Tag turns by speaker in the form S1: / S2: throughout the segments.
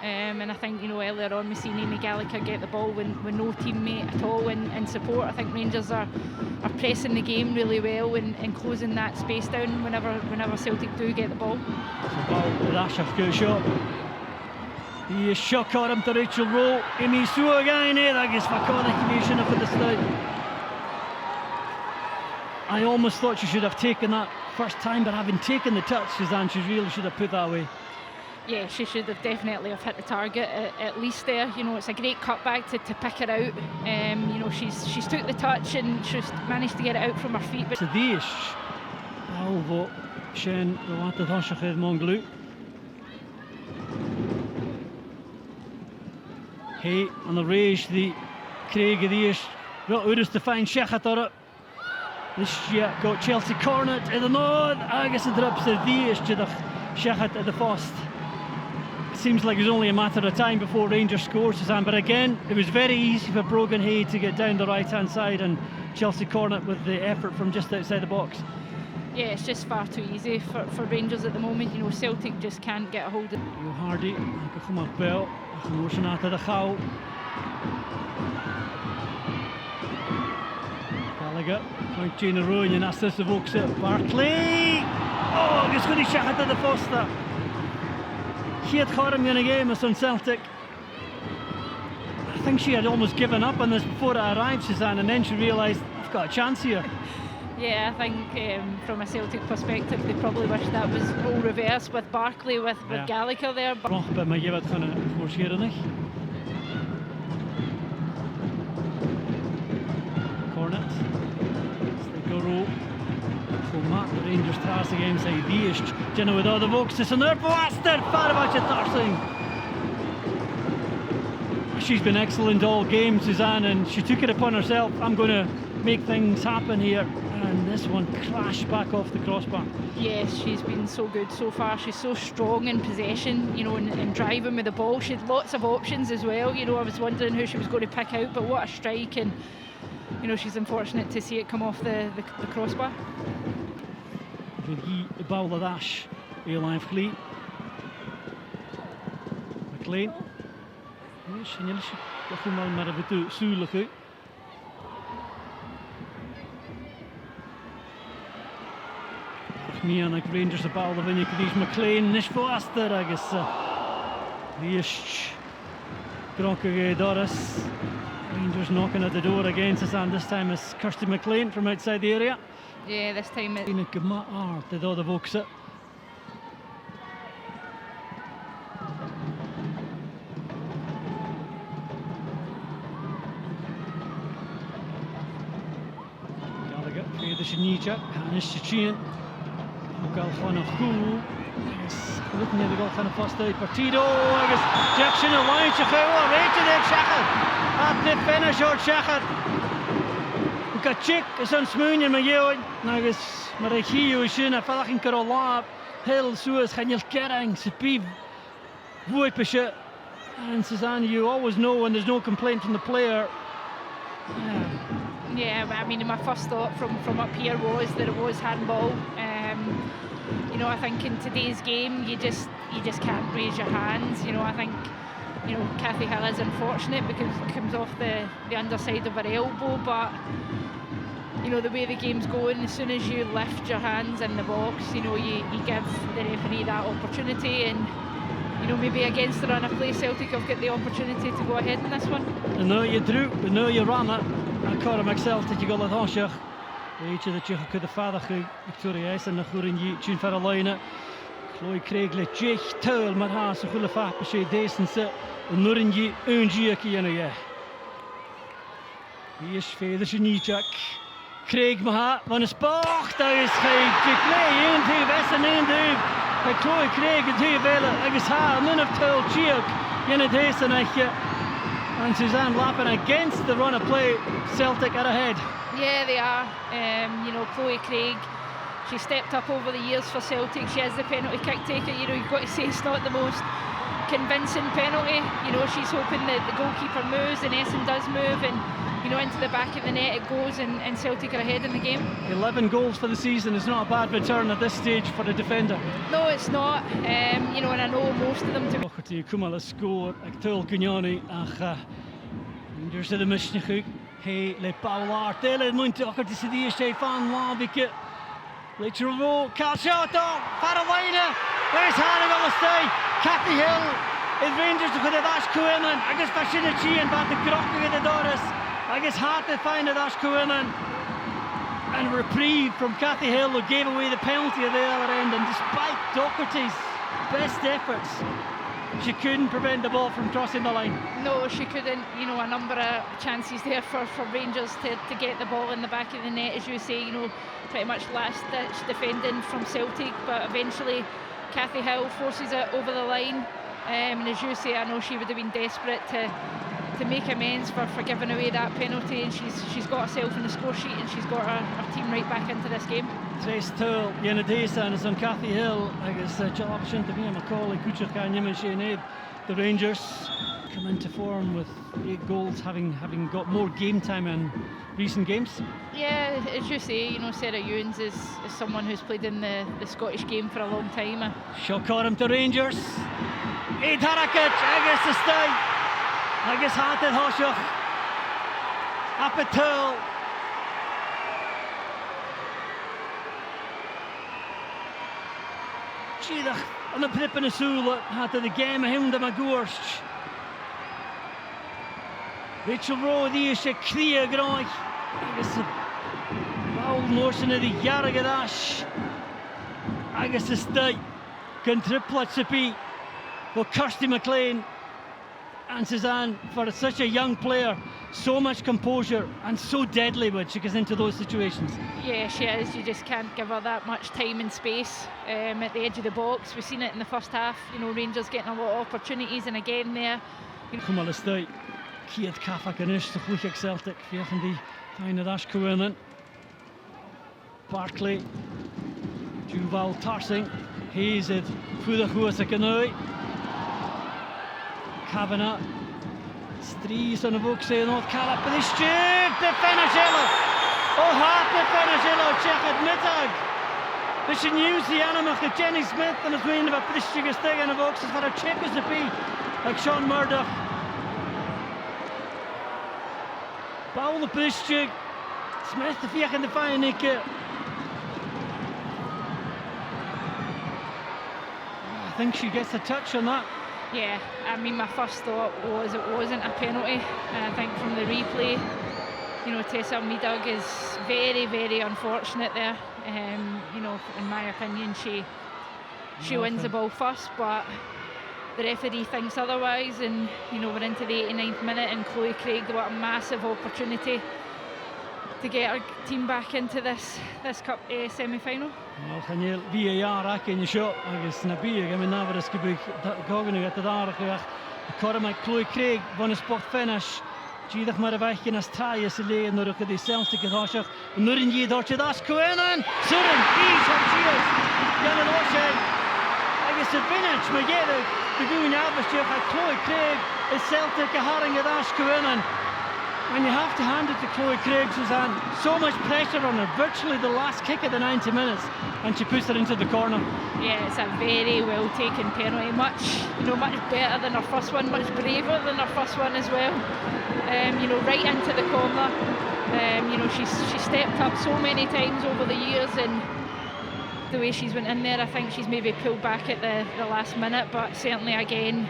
S1: And I think, you know, earlier on we seen Amy Gallagher get the ball with no teammate at all in support. I think Rangers are pressing the game really well and closing that space down whenever Celtic do get the ball.
S2: Ball with Asher, good shot. He is shot at him to Rachel Rowe. Amy Sue again, agus McConaughey nation up at the start. I almost thought she should have taken that first time, but having taken the touch, Suzanne, she really should have put that away.
S1: Yeah, she should have definitely have hit the target at least there. You know, it's a great cutback to pick her out. You know, she's took the touch and she's managed to get it out from her feet. But
S2: Sadish, Alvo, Shen, the water Hoshachid Monglu. Hey, on the rage, the Craig Adish, well, Urus to find Shechator. This year got Chelsea Cornet in the north. I guess it drops the Dish to the Shechat at the first. Seems like it was only a matter of time before Rangers scored, Suzanne, but again it was very easy for Brogan Hay to get down the right hand side and Chelsea Cornet with the effort from just outside the box.
S1: Yeah, it's just far too easy for Rangers at the moment. You know, Celtic just can't get a hold of it.
S2: Rio Hardy, Gachumar Bell, Motion after the Chow. Gallagher, point Gina Rowan and assist the Vokes Barclay. Oh, it's going to shot at the first there. She had caught him in a game on Celtic. I think she had almost given up on this before it arrived, Suzanne, and then she realised, I've got a chance here.
S1: Yeah, I think from a Celtic perspective, they probably wish that was role reversed with Barclay, with Gallagher there.
S2: But my give it kind of forceren. Cornet. Stigaro. Maat de Rangers trouwens against Diest. Jenna with all the Vokes is an Erfwaster. Farabatje Tarsing. She's been excellent all game, Suzanne, and she took it upon herself. I'm going to make things happen here. And this one crashed back off the crossbar.
S1: Yes, she's been so good so far. She's so strong in possession, you know, and driving with the ball. She had lots of options as well. You know, I was wondering who she was going to pick out, but what a strike. And, you know, she's unfortunate to see it come off the crossbar.
S2: The ball of Ash, Airline Fleet. McLean. Yes, Gachumar maar een zuurlijke. Mian like Rangers the ball of Vinnie McLean. Nish Foster, I guess. Yes, Gronke Doris. Rangers knocking at the door again, Suzanne. This time it's Kirsty McLean from outside the area.
S1: Yeah, this time it's
S2: the other Vokes. Gallagher, Fede Shinija, Hannes Chichin, Gal Khanahu. Yes, looking at the goal kind of first out. Partido, I guess, Jackson and Wine Shachawa, rated it, Shachat. At the finish or Shachat. Got chick is on smoon in my yard. Nagus Marachio is in a fucking Carola Hill Suez Hanyel Kerang Sipi Vuipisha. And Suzanne, you always know when there's no complaint from the player.
S1: Yeah, I mean, my first thought from up here was that it was handball. You know, I think in today's game you just can't raise your hands. You know, I think, you know, Kathy Hill is unfortunate because it comes off the underside of her elbow, but you know, the way the game's going, as soon as you lift your hands in the box, you know, you give the referee that opportunity, and you know, maybe against the run of play, Celtic have got the opportunity to go ahead in this one.
S2: I know you drew, I know you ran it. I caught him Celtic, you got it Hoshach. Weet je dat je kunt de vader Victoria is en de goede je tune voor de lijnen. Chloe Craig le jech tuil maar haar zo goede vaart per decense. Norin je eentje kienen je. Wie is verder je niet Jack. Craig maar van een spoor, dat is geen play in die westen in die. Bij Chloe Craig het hier willen, ik is haar none of tuil check in het decense. And Suzanne lapping against the run of play. Celtic are ahead.
S1: Yeah, they are. You know, Chloe Craig, she stepped up over the years for Celtic. She is the penalty kick taker. You know, you've got to say it's not the most convincing penalty. You know, she's hoping that the goalkeeper moves and Essen does move, and you know, into the back of the net it goes, and Celtic are ahead in the game.
S2: 11 goals for the season is not a bad return at this stage for a defender.
S1: No, it's not. You know, and I know most of them to...
S2: Doherty cumala score ag Tuil Gugnani ach Rangers de misnechu he le Paular Tele Munte Doherty Sidia Stefan Lavike later row Calciato Parawaina there's Hardy on the stay Cathy Hill is Rangers to the dash Kueman I guess Fashinachi and Van de Grocking in the Doris I guess hard to find a dash Kueman and reprieve from Cathy Hill who gave away the penalty at the other end, and despite Doherty's best efforts she couldn't prevent the ball from crossing the line.
S1: No, she couldn't. You know, a number of chances there for Rangers to get the ball in the back of the net, as you say, you know, pretty much last ditch defending from Celtic, but eventually Cathy Hill forces it over the line, and as you say, I know she would have been desperate to make amends for giving away that penalty, and she's got herself in the score sheet, and she's got her team right back into this game.
S2: Tres Tuil Yenadesa is on Cathy Hill agus job sin to be a Macaulay Kuchak and the Rangers come into form with 8 goals, having got more game time in recent games.
S1: Yeah, as you say, you know, Sarah Ewens is someone who's played in the Scottish game for a long time.
S2: She'll call him to Rangers. Eid Harakat agus the stay agus Hated Hoshach Apatul. Sheedach on the Pip in the Sula had the game of him the Magurst. Rachel Rowe the is a clear groy. I guess the foul notion of the Yaragadash. I guess the stay can triplet to be for Kirsty McLean and Suzanne for such a young player. So much composure and so deadly when she gets into those situations. Yeah,
S1: she is. You just can't give her that much time and space at the edge of the box. We've seen it in the first half. You know, Rangers getting a lot of opportunities, and again there.
S2: Come on, let's stay. Kiad Kafak and Ish to Flick Celtic. Fiachandi find Ash Kuenan. Barclay, Juval Tarsing, Hayes at Fudahuas Akanoi. Kavanagh. Stries on the book saying North Calip and the stewed the Fenagillo. Oh, half the Fenagillo check at Mittag. They should use the animal of Jenny Smith and his wing of a Bristol thing in the box as for a check as to be like Sean Murdoch. Paul the Bristol Smith the Fiach in the fire Nicky. I think she gets a touch on that.
S1: Yeah, I mean, my first thought was it wasn't a penalty, and I think from the replay, you know, Tessa Meadog is very, very unfortunate there. You know, in my opinion, she wins the ball first, but the referee thinks otherwise, and you know, we're into the 89th minute, and Chloe Craig, what a massive opportunity to get our team back into this cup semi-final.
S2: Well, can you VAR back in the shot? I guess Nabi, I mean, never is going to get the dark. Cormac Chloe Craig won a spot finish. Gidach maar weg in as taai is alleen door de Celtic Hoshach. Nurin je door das Kuenan. Surin, he's on shield. Jan en Oshay. I guess the finish, maar yeah, the goeie avondje van Chloe Craig is Celtic haring das Kuenan. And you have to hand it to Chloe Craig, Suzanne. So much pressure on her, virtually the last kick of the 90 minutes, and she puts it into the corner. Yeah, it's a very well taken penalty, much better than her first one, much braver than her first one as well. You know, right into the corner. You know, she's stepped up so many times over the years, and the way she's went in there, I think she's maybe pulled back at the last minute, but certainly again,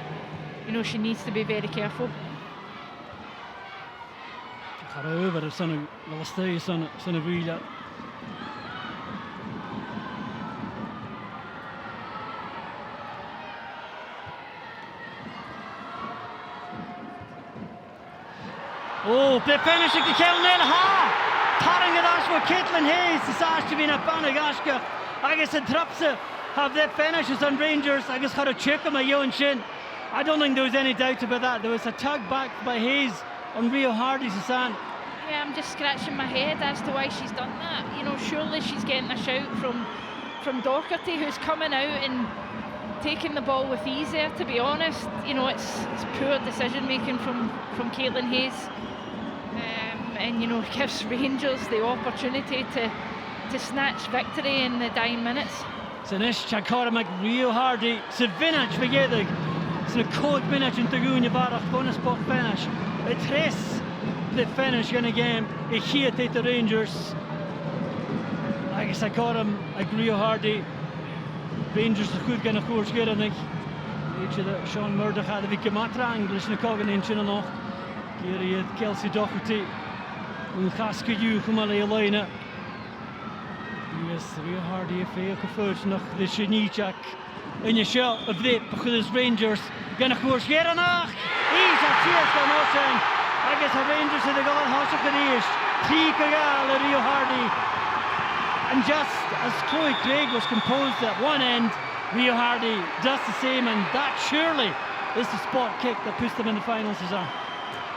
S2: you know, she needs to be very careful. Over the son of stay son of Villa. Oh, the finishing to Kelnil Ha! Tarring it as with Caitlin Hayes, the Sash to be in a Banagashka. I guess the Trapsa have their finishes on Rangers. I guess had a check on my Young Shin. I don't think there was any doubt about that. There was a tug back by Hayes on Rio Hardy, Suzanne.
S1: Yeah, I'm just scratching my head as to why she's done that. You know, surely she's getting a shout from Doherty, who's coming out and taking the ball with ease there, to be honest. You know, it's poor decision making from Caitlin Hayes. and you know, gives Rangers the opportunity to snatch victory in the dying minutes.
S2: Sy'n chagor mag Rio Hardy, sy'n vinach fegedig, sy'n cod vinach yn tagun i farach bonus spot finish. Y tres the finish yn y game, I chiat at the Rangers. Agus agor ag Rio Hardy, Rangers y chwyd gan y chwrs gyda ni. Eich ydy Sean Murdoch had a fi gymatra English na cogan ein sy'n anoch. Gyda Kelsey Doherty, yn chasgu yw chwmal ei leina. Yes, Rio Hardy fe ook first nog de Shinijak in je show of the Rangers gan chwrs gyda nach. He's a cheers gan Osen. I guess the Rangers in the goal hosach yn eist. Tynecastle Rio Hardy. And just as Chloe Craig was composed at one end, Rio Hardy does the same, and that surely is the spot kick that puts them in the final, Suzanne.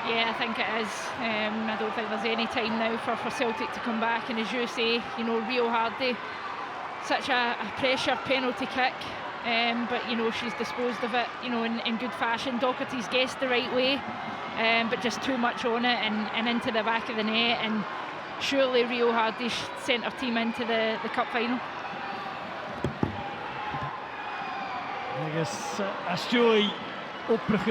S1: Yeah, I think it is. I don't think there's any time now for Celtic to come back, and as you say, you know, Rio Hardy, such a pressure penalty kick, but you know, she's disposed of it, you know, in good fashion. Doherty's guessed the right way, but just too much on it and into the back of the net, and surely Rio Hardy sent her team into the cup final.
S2: I guess as joy opbrug